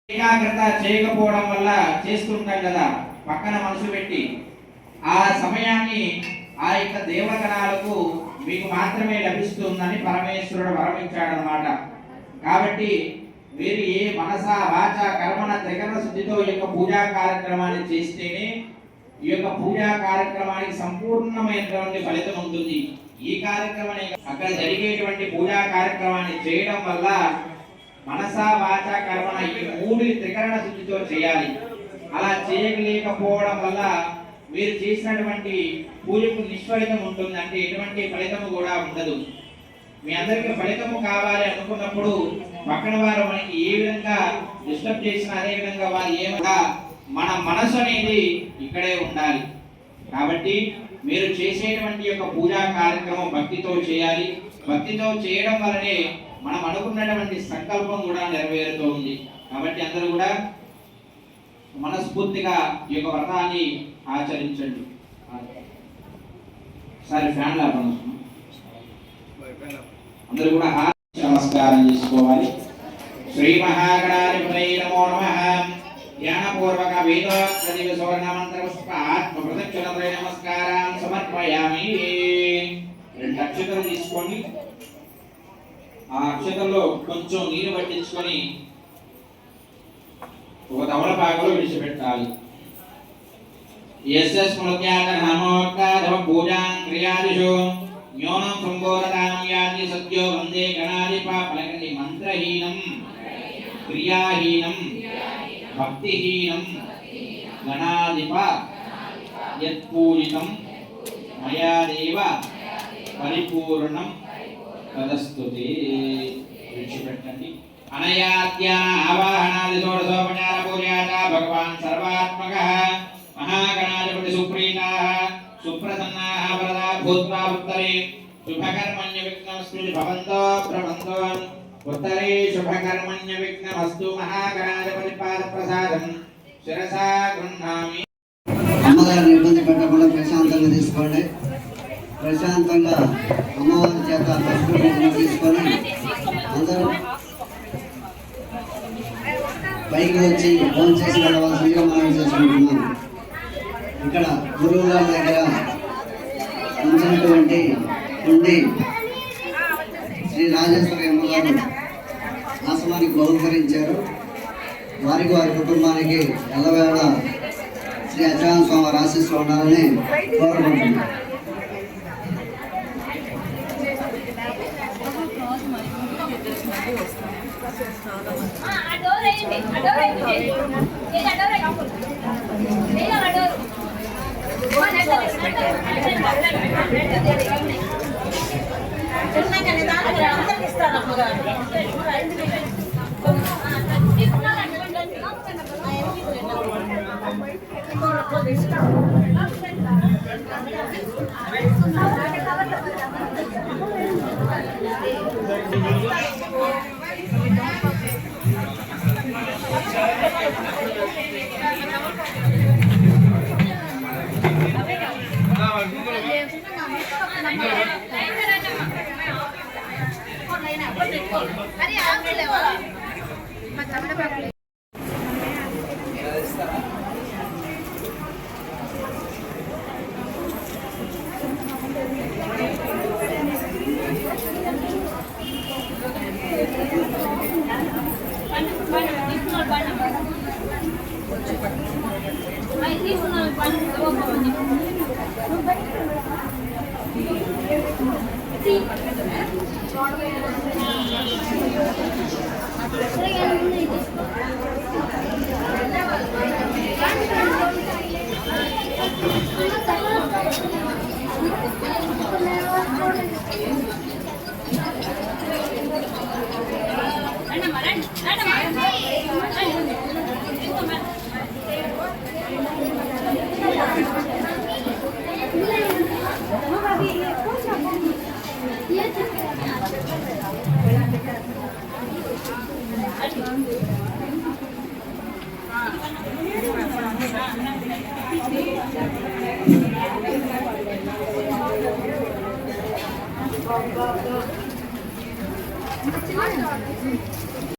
ఏకాగ్రత చేయకపోవడం వల్ల చేస్తుంటాం కదా, పక్కన మనసు పెట్టి ఆ సమయాన్ని ఆ యొక్క దేవగణాలకు మీకు మాత్రమే లభిస్తుందని పరమేశ్వరుడు వరమించాడనమాట. కాబట్టి మీరు ఏ మనస వాచ కర్మణ త్రికరణ శుద్ధితో ఈ యొక్క పూజా కార్యక్రమాన్ని చేస్తేనే ఈ యొక్క పూజా కార్యక్రమానికి సంపూర్ణమైనటువంటి ఫలితం ఉంటుంది. ఈ కార్యక్రమాన్ని అక్కడ జరిగేటువంటి పూజా కార్యక్రమాన్ని చేయడం వల్ల మనస వాచ కర్మణ ఈ మూడు త్రికరణ శుద్ధితో చేయాలి. అలా చేయలేకపోవడం వల్ల మీరు చేసినటువంటి పూజకు నిష్ఫలితం ఉంటుంది, అంటే ఎటువంటి ఫలితము కూడా ఉండదు. మీ అందరికీ ఫలితము కావాలి అనుకున్నప్పుడు పక్కన వారు మనకి ఏ విధంగా డిస్టర్బ్ చేసినా అదే విధంగా వారు ఏమన్నా మన మనసు అనేది ఇక్కడే ఉండాలి. కాబట్టి మీరు చేసేటువంటి యొక్క పూజా కార్యక్రమం భక్తితో చేయాలి. భక్తితో చేయడం వల్లనే మనం అనుకున్నటువంటి సంకల్పం కూడా నెరవేరుతుంది. కాబట్టి అందరూ కూడా మనస్ఫూర్తిగా ఈ యొక్క వ్రతాన్ని ఆచరించండి. సరే ఫ్యాన్ లాభం అందరూ కూడా నమస్కారం చేసుకోవాలి. శ్రీ మహాగణాధిపతయే నమో నమః. ధ్యానపూర్వక వేదోక్త సువర్ణ మంత్ర పుష్ప ఆత్మ ప్రదక్షిణత్రయ నమస్కారం సమర్పయామి. 2 అక్షతలు తీసుకోండి. ఆ అక్షతల్లో కొంచెం నీరు పట్టించుకొని ఒక తమలపాకులో విడిచిపెట్టాలి. యస్యస్ స్మృత్యాగ నామోక్తాధవ పూజాం క్రియాదిషు న్యూనం సంబోధతాం యాతి సత్యో వందే గణాధిప. పలకండి. మంత్రహీనం క్రియాహీనం భక్తిహీనం గణాధిప యత్పూజితం మయా దేవ పరిపూర్ణం తదస్తుతే. విడిచిపెట్టండి. అనయాత్యాన ఆవాహనాది షోడశోపచార పూజాచ భగవాన్ సర్వాత్మకః మహాగణాధిపతి సుప్రీతాః సుప్రసన్నాః వరదా భూత్వా ఉత్తరే శుభకర్మణ్య విఘ్నమస్తు భవంతో భ్రమంతో. ఉత్తరే శుభకర్మణ్య విఘ్నమస్తు. మహాగణాధిపతి పాద ప్రసాదం శిరసా గృహ్ణామి. అమ్మగారిని ఇబ్బంది పెట్టకుండా ప్రశాంతంగా తీసుకోండి. ప్రశాంతంగా అమ్మవారి చేత పసుపు తీసుకొని అందరూ పైకి వచ్చి ఫోన్ చేసి వెళ్ళవలసిందిగా మనం చేసుకుంటున్నాం. ఇక్కడ గురువు గారి దగ్గర ఉంచినటువంటి ఉండి శ్రీ రాజేశ్వరి అమ్మగారు ఆశ్రమానికి బహుకరించారు. వారికి వారి కుటుంబానికి ఎల్లవేళ శ్రీ అచ్యుతానంద స్వామి వారి ఆశీస్సులు ఉండాలని కోరుకుంటున్నాం. Thank you.